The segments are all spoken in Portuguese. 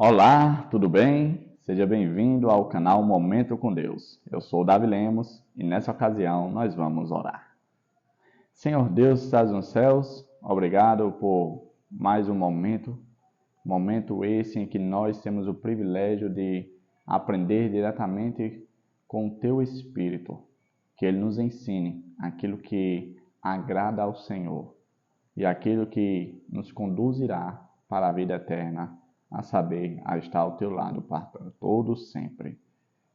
Olá, tudo bem? Seja bem-vindo ao canal Momento com Deus. Eu sou o Davi Lemos e nessa ocasião nós vamos orar. Senhor Deus que estás nos céus, obrigado por mais um momento esse em que nós temos o privilégio de aprender diretamente com o Teu Espírito, que Ele nos ensine aquilo que agrada ao Senhor e aquilo que nos conduzirá para a vida eterna, a saber, a estar ao teu lado para todos sempre.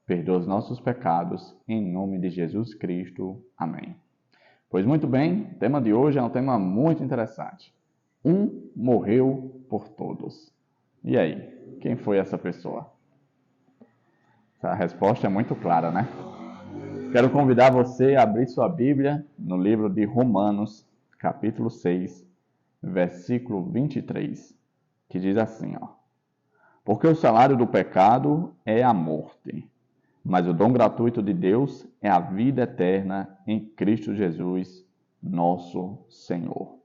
Perdoa os nossos pecados, em nome de Jesus Cristo. Amém. Pois muito bem, o tema de hoje é um tema muito interessante. Um morreu por todos. E aí, quem foi essa pessoa? A resposta é muito clara, né? Quero convidar você a abrir sua Bíblia no livro de Romanos, capítulo 6, versículo 23, que diz assim, ó. Porque o salário do pecado é a morte, mas o dom gratuito de Deus é a vida eterna em Cristo Jesus, nosso Senhor.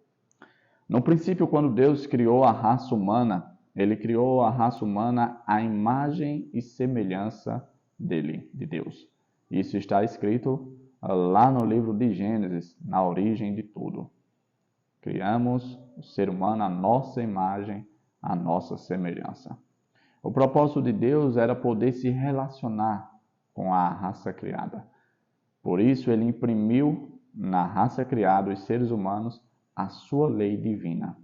No princípio, quando Deus criou a raça humana, Ele criou a raça humana à imagem e semelhança dele, de Deus. Isso está escrito lá no livro de Gênesis, na origem de tudo. Criamos o ser humano à nossa imagem, à nossa semelhança. O propósito de Deus era poder se relacionar com a raça criada. Por isso, ele imprimiu na raça criada, os seres humanos, a sua lei divina.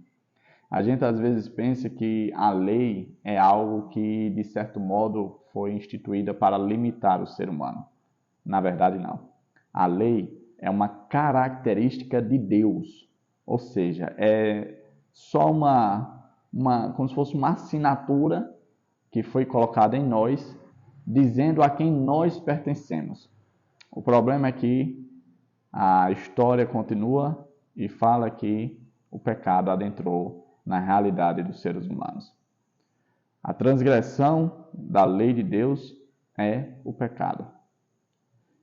A gente às vezes pensa que a lei é algo que, de certo modo, foi instituída para limitar o ser humano. Na verdade, não. A lei é uma característica de Deus. Ou seja, é só como se fosse uma assinatura que foi colocada em nós, dizendo a quem nós pertencemos. O problema é que a história continua e fala que o pecado adentrou na realidade dos seres humanos. A transgressão da lei de Deus é o pecado.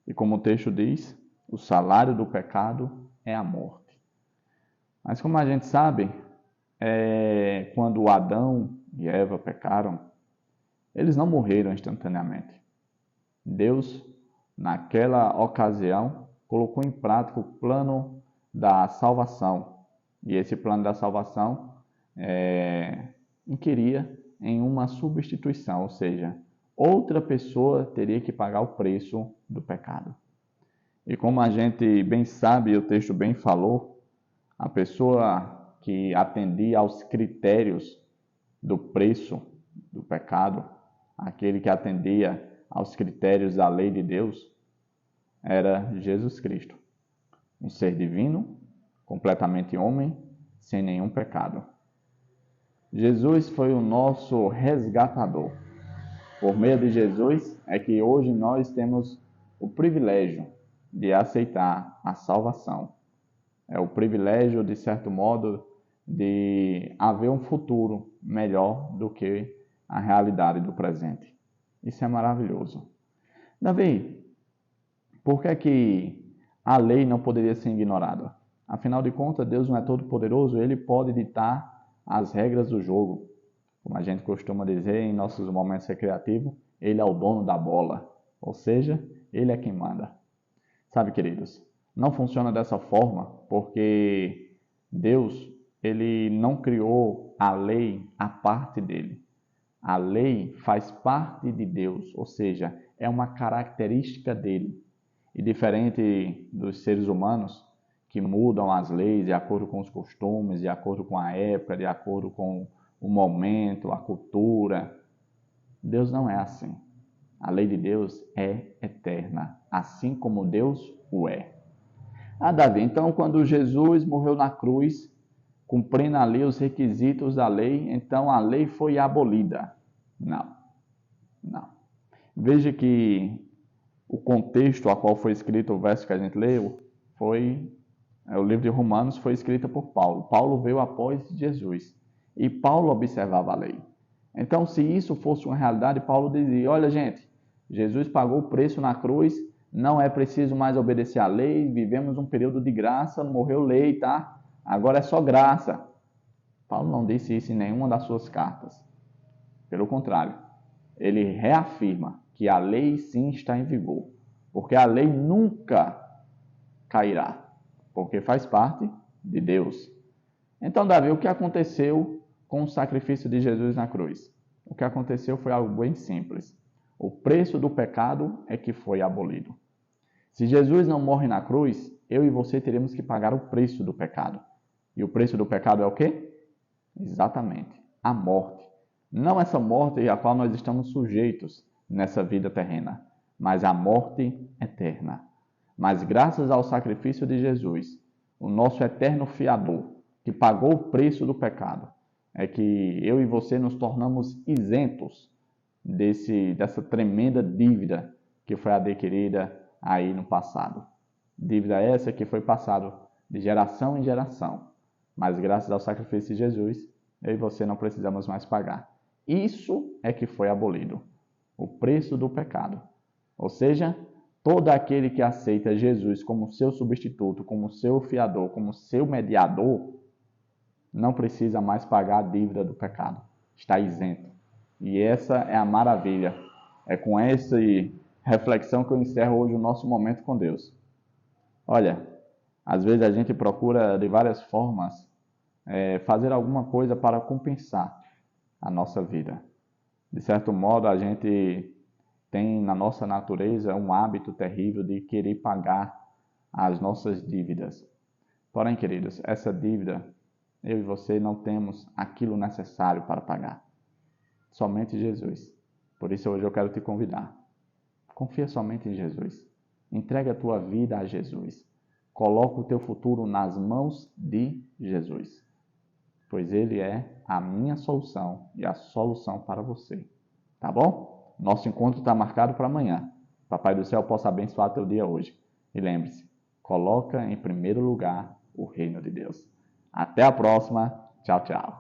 E como o texto diz, o salário do pecado é a morte. Mas como a gente sabe, quando Adão e Eva pecaram, eles não morreram instantaneamente. Deus, naquela ocasião, colocou em prática o plano da salvação. E esse plano da salvação inquiria em uma substituição, ou seja, outra pessoa teria que pagar o preço do pecado. E como a gente bem sabe, o texto bem falou, a pessoa que atendia aos critérios do preço do pecado, aquele que atendia aos critérios da lei de Deus, era Jesus Cristo. Um ser divino, completamente homem, sem nenhum pecado. Jesus foi o nosso resgatador. Por meio de Jesus é que hoje nós temos o privilégio de aceitar a salvação. É o privilégio, de certo modo, de haver um futuro melhor do que a realidade do presente. Isso é maravilhoso. Davi, por que a lei não poderia ser ignorada? Afinal de contas, Deus não é todo poderoso, Ele pode ditar as regras do jogo. Como a gente costuma dizer em nossos momentos recreativos, Ele é o dono da bola, ou seja, Ele é quem manda. Sabe, queridos, não funciona dessa forma porque Deus, Ele não criou a lei à parte dele. A lei faz parte de Deus, ou seja, é uma característica dele. E diferente dos seres humanos, que mudam as leis de acordo com os costumes, de acordo com a época, de acordo com o momento, a cultura, Deus não é assim. A lei de Deus é eterna, assim como Deus o é. Davi, então quando Jesus morreu na cruz, cumprindo ali os requisitos da lei, então a lei foi abolida. Não. Veja que o contexto a qual foi escrito o verso que a gente leu o livro de Romanos foi escrito por Paulo. Paulo veio após Jesus e Paulo observava a lei. Então, se isso fosse uma realidade, Paulo dizia, olha gente, Jesus pagou o preço na cruz, não é preciso mais obedecer à lei, vivemos um período de graça, morreu lei, tá? Agora é só graça. Paulo não disse isso em nenhuma das suas cartas. Pelo contrário, ele reafirma que a lei sim está em vigor, porque a lei nunca cairá, porque faz parte de Deus. Então, Davi, o que aconteceu com o sacrifício de Jesus na cruz? O que aconteceu foi algo bem simples. O preço do pecado é que foi abolido. Se Jesus não morre na cruz, eu e você teremos que pagar o preço do pecado. E o preço do pecado é o quê? Exatamente, a morte. Não essa morte a qual nós estamos sujeitos nessa vida terrena, mas a morte eterna. Mas graças ao sacrifício de Jesus, o nosso eterno fiador, que pagou o preço do pecado, é que eu e você nos tornamos isentos dessa tremenda dívida que foi adquirida aí no passado. Dívida essa que foi passada de geração em geração. Mas graças ao sacrifício de Jesus, eu e você não precisamos mais pagar. Isso é que foi abolido. O preço do pecado. Ou seja, todo aquele que aceita Jesus como seu substituto, como seu fiador, como seu mediador, não precisa mais pagar a dívida do pecado. Está isento. E essa é a maravilha. É com essa reflexão que eu encerro hoje o nosso momento com Deus. Olha, às vezes a gente procura de várias formas fazer alguma coisa para compensar a nossa vida. De certo modo, a gente tem na nossa natureza um hábito terrível de querer pagar as nossas dívidas. Porém, queridos, essa dívida, eu e você não temos aquilo necessário para pagar. Somente Jesus. Por isso hoje eu quero te convidar. Confia somente em Jesus. Entrega a tua vida a Jesus. Coloca o teu futuro nas mãos de Jesus. Pois Ele é a minha solução e a solução para você. Tá bom? Nosso encontro está marcado para amanhã. Papai do céu possa abençoar teu dia hoje. E lembre-se, coloca em primeiro lugar o reino de Deus. Até a próxima. Tchau, tchau.